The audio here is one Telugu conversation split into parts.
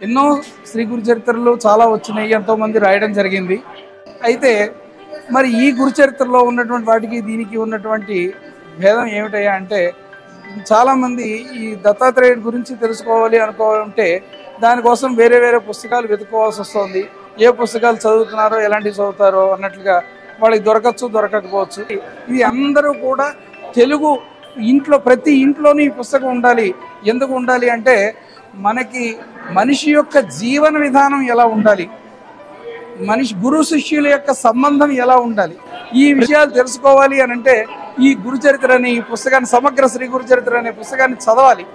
ఎన్నో శ్రీ గురు చరిత్రలు చాలా వచ్చినాయి, ఎంతోమంది రాయడం జరిగింది. అయితే మరి ఈ గురు చరిత్రలో ఉన్నటువంటి వాటికి దీనికి ఉన్నటువంటి భేదం ఏమిటయ్యా అంటే, చాలామంది ఈ దత్తాత్రేయుడి గురించి తెలుసుకోవాలి అనుకుంటే దానికోసం వేరే వేరే పుస్తకాలు వెతుక్కోవాల్సి వస్తుంది. ఏ పుస్తకాలు చదువుతున్నారో ఎలాంటివి చదువుతారో అన్నట్లుగా వాళ్ళకి దొరకచ్చు, దొరకకపోవచ్చు. ఇది అందరూ కూడా తెలుగు ఇంట్లో ప్రతి ఇంట్లోనూ ఈ పుస్తకం ఉండాలి. ఎందుకు ఉండాలి అంటే మనకి మనిషి యొక్క జీవన విధానం ఎలా ఉండాలి, మనిషి గురు శిష్యుల యొక్క సంబంధం ఎలా ఉండాలి, ఈ విషయాలు తెలుసుకోవాలి అని అంటే ఈ గురు చరిత్ర అనే ఈ పుస్తకాన్ని, సమగ్ర శ్రీ గురు చరిత్ర అనే పుస్తకాన్ని చదవాలి.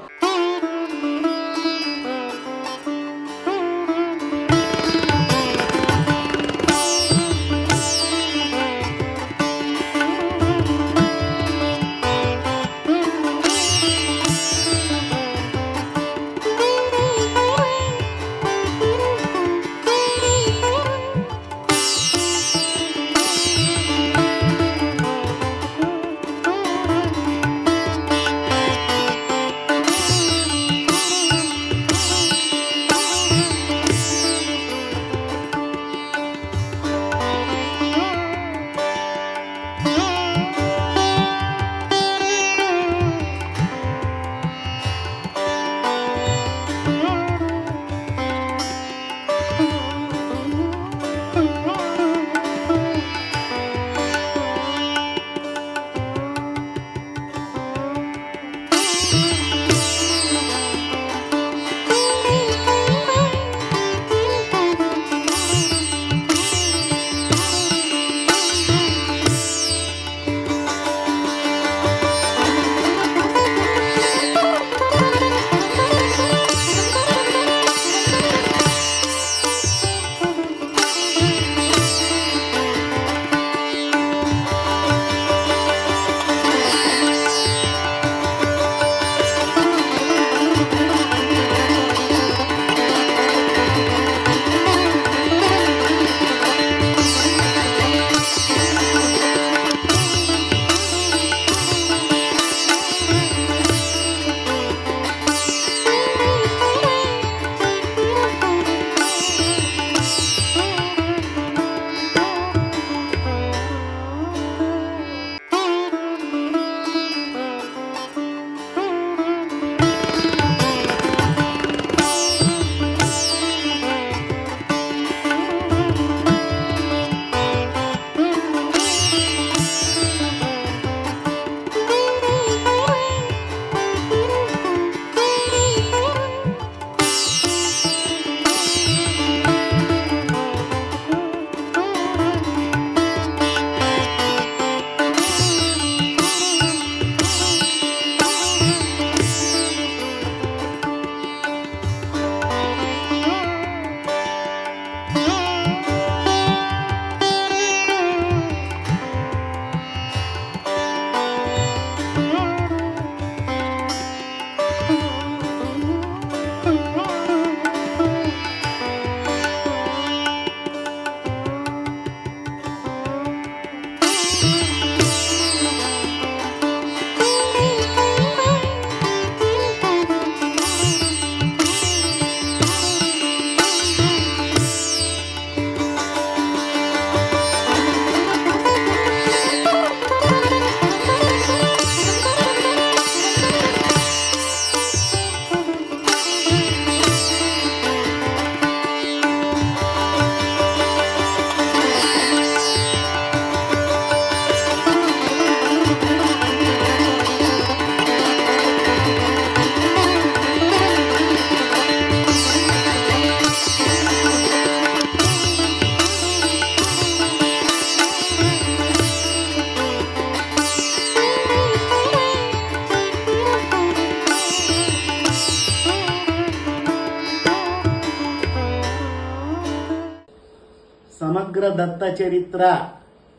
సమగ్ర దత్త చరిత్ర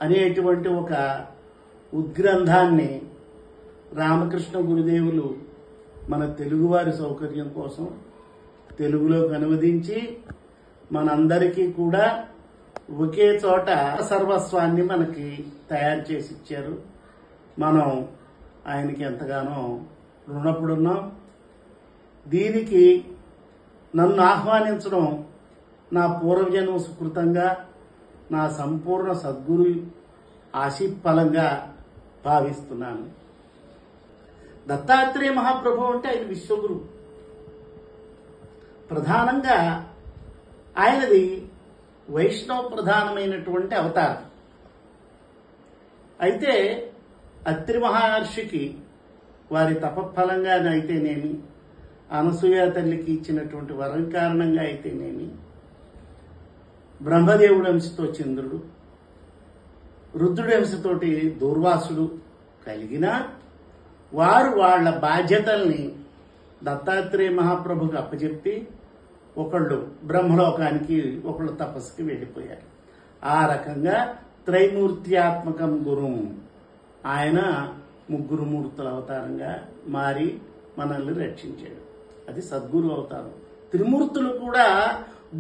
అనేటువంటి ఒక ఉద్గ్రంథాన్ని రామకృష్ణ గురుదేవులు మన తెలుగువారి సౌకర్యం కోసం తెలుగులోకి అనువదించి మనందరికీ కూడా ఒకే చోట సర్వస్వాన్ని మనకి తయారు చేసి ఇచ్చారు. మనం ఆయనకి ఎంతగానో రుణపడున్నాం. దీనికి నన్ను ఆహ్వానించడం నా పూర్వజన్మ సుకృతంగా, నా సంపూర్ణ సద్గురు ఆశీఫలంగా భావిస్తున్నాను. దత్తాత్రేయ మహాప్రభు అంటే ఆయన విశ్వగురు. ప్రధానంగా ఆయనది వైష్ణవ ప్రధానమైనటువంటి అవతారం. అయితే అత్రి మహర్షికి వారి తపఫలంగా అయితేనేమి, అనసూయ తల్లికి ఇచ్చినటువంటి వరం కారణంగా అయితేనేమి, బ్రహ్మదేవుడి అంశతో చంద్రుడు, రుద్రుడి అంశతోటి దూర్వాసుడు కలిగినా వారు వాళ్ళ బాధ్యతల్ని దత్తాత్రేయ మహాప్రభుకి అప్పచెప్పి ఒకళ్ళు బ్రహ్మలోకానికి, ఒకళ్ళు తపస్సుకి వెళ్ళిపోయారు. ఆ రకంగా త్రైమూర్త్యాత్మకం గురుం, ఆయన ముగ్గురు మూర్తుల అవతారంగా మారి మనల్ని రక్షించాడు. అది సద్గురు అవతారం. త్రిమూర్తులు కూడా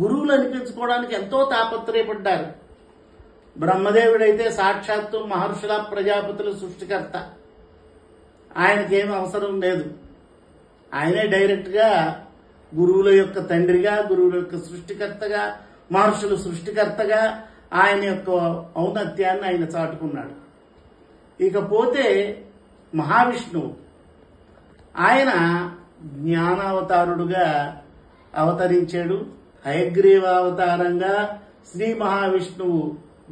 గురువులు అనిపించుకోవడానికి ఎంతో తాపత్రయపడ్డారు. బ్రహ్మదేవుడైతే సాక్షాత్తు మహర్షుల ప్రజాపతుల సృష్టికర్త. ఆయనకేం అవసరం లేదు. ఆయనే డైరెక్ట్గా గురువుల యొక్క తండ్రిగా, గురువుల యొక్క సృష్టికర్తగా, మహర్షుల సృష్టికర్తగా ఆయన యొక్క ఔన్నత్యాన్ని ఆయన చాటుకున్నాడు. ఇకపోతే మహావిష్ణువు, ఆయన జ్ఞానావతారుడుగా అవతరించాడు. హయగ్రీవ అవతారంగా శ్రీ మహావిష్ణువు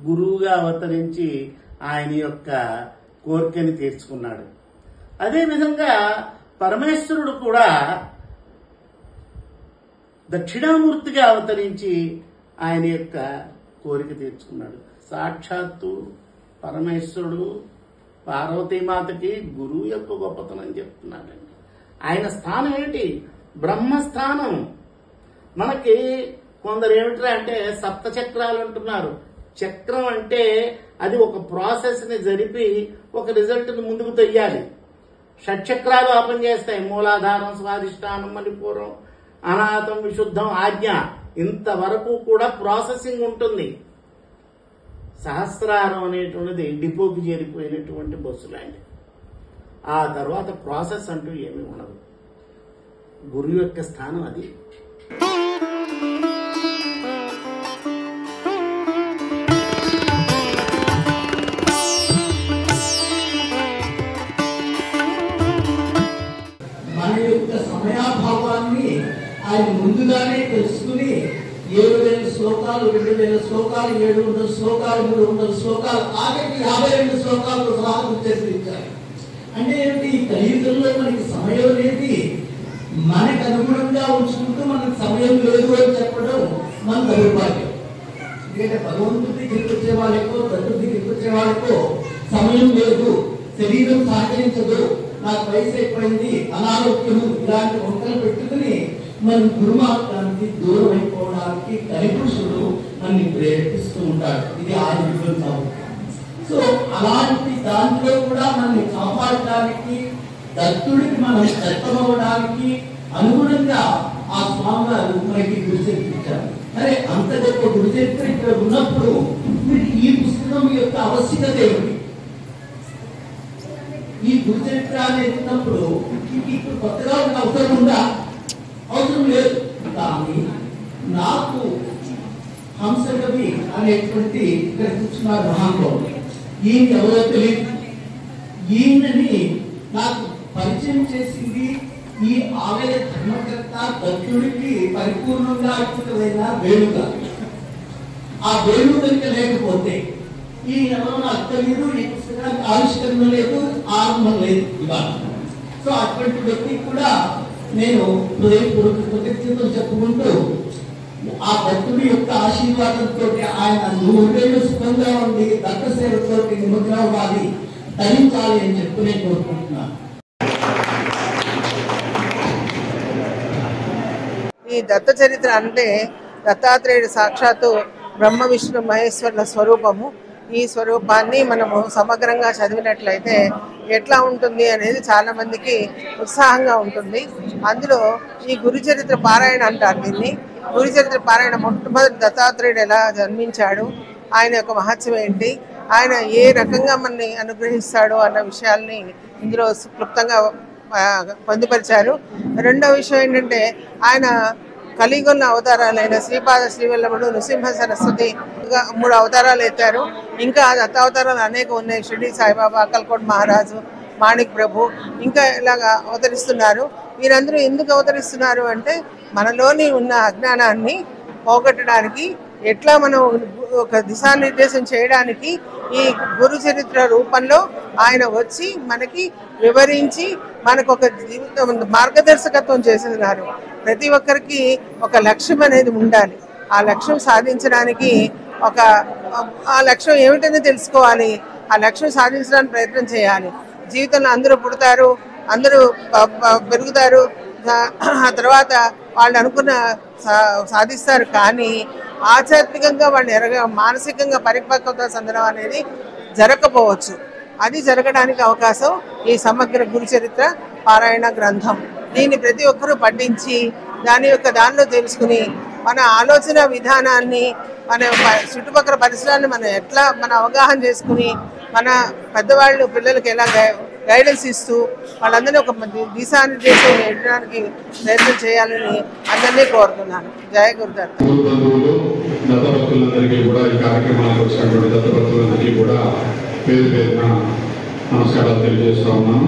గురువుగా అవతరించి ఆయన యొక్క కోరికని తీర్చుకున్నాడు. అదేవిధంగా పరమేశ్వరుడు కూడా దక్షిణామూర్తిగా అవతరించి ఆయన యొక్క కోరిక తీర్చుకున్నాడు. సాక్షాత్తు పరమేశ్వరుడు పార్వతీమాతకి గురువు యొక్క గొప్పతనం చెప్తున్నాడండి. ఆయన స్థానం ఏంటి? బ్రహ్మస్థానం. మనకి కొందరు ఏమిట్రా అంటే సప్త చక్రాలు అంటున్నారు. చక్రం అంటే అది ఒక ప్రాసెస్ ని జరిపి ఒక రిజల్ట్ ని ముందుకు తెయ్యాలి. షట్చక్రాలు ఆ పని చేస్తాయి. మూలాధారం, స్వాధిష్టానం, మణిపూరం, అనాథం, విశుద్ధం, ఆజ్ఞ, ఇంతవరకు కూడా ప్రాసెసింగ్ ఉంటుంది. సహస్రారం అనేటువంటిది డిపోకి చేరిపోయినటువంటి బస్సు లాంటి. ఆ తర్వాత ప్రాసెస్ అంటూ ఏమీ ఉండదు. గురువు యొక్క స్థానం అది. మన యొక్క సమయాభావాన్ని ఆయన ముందుగానే తెలుసుకుని 7,000 శ్లోకాలు, 2,000 శ్లోకాలు, 700 శ్లోకాలు, 300 శ్లోకాలు, ఆఖరికి 52 శ్లోకాలతో సహా చరిత్రించారు. అంటే ఏమిటి? ఈ కలియుగంలో మనకి సమయం అనేది మనకు అనుగుణంగా ఉంచుకుంటూ మనకు సమయం లేదు అని చెప్పడం మన దౌర్భాగ్యం. ఎందుకంటే భగవంతుడి దగ్గరికి వచ్చే వాళ్ళకో, దత్తుడి దగ్గరికి వచ్చే వాళ్ళకో సమయం లేదు, శరీరం సహకరించదు, నాకు వయసు ఎక్కువైంది, అనారోగ్యము, ఇలాంటి వంటలు పెట్టుకుని మన గురుమార్గానికి దూరం అయిపోవడానికి కలిపురుషుడు మనని ప్రేరేపిస్తూ ఉంటాడు. ఇది ఆది విగ్రహం. సో అలాంటి దాంట్లో కూడా మనల్ని కాపాడటానికి, దత్తుడికి మనం దత్తమవడానికి అనుగుణంగా ఆ స్వామివారు మనకి గురుచరిత్ర ఇచ్చారు. అరే అంత గొప్ప గురుచరిత్ర ఇక్కడ ఉన్నప్పుడు మీరు ఈ పుస్తకం యొక్క ఆవశ్యకత ఏమిటి? ఈ గురుచరిత్ర అనేది ఉన్నప్పుడు ఇప్పుడు కొత్తగా ఉన్న అవసరం ఉందా? అవసరం లేదు. కానీ నాకు హంసకవి అనేటువంటి ఇక్కడ కూర్చున్నారు మహానుభావుడు, ఈయన ఎవరో తెలియదు. ఈయనని నాకు పరిచయం చేసింది ఈ ఆలయ ధర్మకర్త దత్తుడికి పరిపూర్ణంగా అర్పితమైన వేణుక. ఆ వేణు కనుక లేకపోతే ఈ ఎవరో నాకు తెలియదు, ఈ పుస్తకానికి ఆవిష్కరణ లేదు, ఆరంభం లేదు ఇవాళ. సో అటువంటి వ్యక్తికి కూడా నేను హృదయపూర్వక కృతజ్ఞతలు చెప్పుకుంటూ ఆ భక్తుడి యొక్క ఆశీర్వాదంతో ఆయన 100 సుఖంగా ఉండి దత్త సేవతో నిమగ్నం అవ్వాలి, ధరించాలి అని చెప్పి నేను కోరుకుంటున్నాను. ఈ దత్త చరిత్ర అంటే దత్తాత్రేయుడు సాక్షాత్తు బ్రహ్మ విష్ణు మహేశ్వరుల స్వరూపము. ఈ స్వరూపాన్ని మనము సమగ్రంగా చదివినట్లయితే ఎట్లా ఉంటుంది అనేది చాలా మందికి ఉత్సాహంగా ఉంటుంది. అందులో ఈ గురుచరిత్ర పారాయణ అంటారు దీన్ని. గురుచరిత్ర పారాయణ మొట్టమొదటి దత్తాత్రేయుడు ఎలా జన్మించాడు, ఆయన యొక్క మహత్యం ఏంటి, ఆయన ఏ రకంగా మనని అనుగ్రహిస్తాడు అన్న విషయాల్ని ఇందులో క్లుప్తంగా పొందుపరిచారు. రెండవ విషయం ఏంటంటే ఆయన కలియుగంలో అవతారాలైన శ్రీపాద శ్రీవల్లభుడు నృసింహ సరస్వతి 3 అవతారాలు ఎత్తారు. ఇంకా దత్తావతారాలు అనేక ఉన్నాయి. షిరిడి సాయిబాబా, అక్కల్కోట్ మహారాజు, మాణిక్ ప్రభు, ఇంకా ఇలాగా అవతరిస్తున్నారు. వీరందరూ ఎందుకు అవతరిస్తున్నారు అంటే మనలోని ఉన్న అజ్ఞానాన్ని పోగొట్టడానికి, ఎట్లా మనం ఒక దిశానిర్దేశం చేయడానికి ఈ గురు చరిత్ర రూపంలో ఆయన వచ్చి మనకి వివరించి మనకు ఒక జీవితం మార్గదర్శకత్వం చేస్తున్నారు. ప్రతి ఒక్కరికి ఒక లక్ష్యం అనేది ఉండాలి. ఆ లక్ష్యం సాధించడానికి ఆ లక్ష్యం ఏమిటని తెలుసుకోవాలి. ఆ లక్ష్యం సాధించడానికి ప్రయత్నం చేయాలి. జీవితంలో అందరూ పుడతారు, అందరూ పెరుగుతారు, ఆ తర్వాత వాళ్ళు అనుకున్న సాధిస్తారు. కానీ ఆధ్యాత్మికంగా వాళ్ళు మానసికంగా పరిపక్వత చెందడం అనేది జరగకపోవచ్చు. అది జరగడానికి అవకాశం ఈ సమగ్ర గురు చరిత్ర పారాయణ గ్రంథం. దీన్ని ప్రతి ఒక్కరూ పఠించి దానిలో తెలుసుకుని మన ఆలోచన విధానాన్ని, మన చుట్టుపక్కల పరిసరాలను మన అవగాహన చేసుకుని, మన పెద్దవాళ్ళు పిల్లలకి ఎలా గైడెన్స్ ఇస్తూ వాళ్ళందరినీ ఒక దిశానిర్దేశం చేయడానికి ప్రయత్నం చేయాలని అందరినీ కోరుతున్నాను. జయ గురుదత్త. దత్తభక్తులందరికీ కూడా ఈ కార్యక్రమానికి వచ్చినటువంటి దత్తభక్తులందరికీ కూడా పేరు పేరున నమస్కారాలు తెలియజేస్తా ఉన్నాను.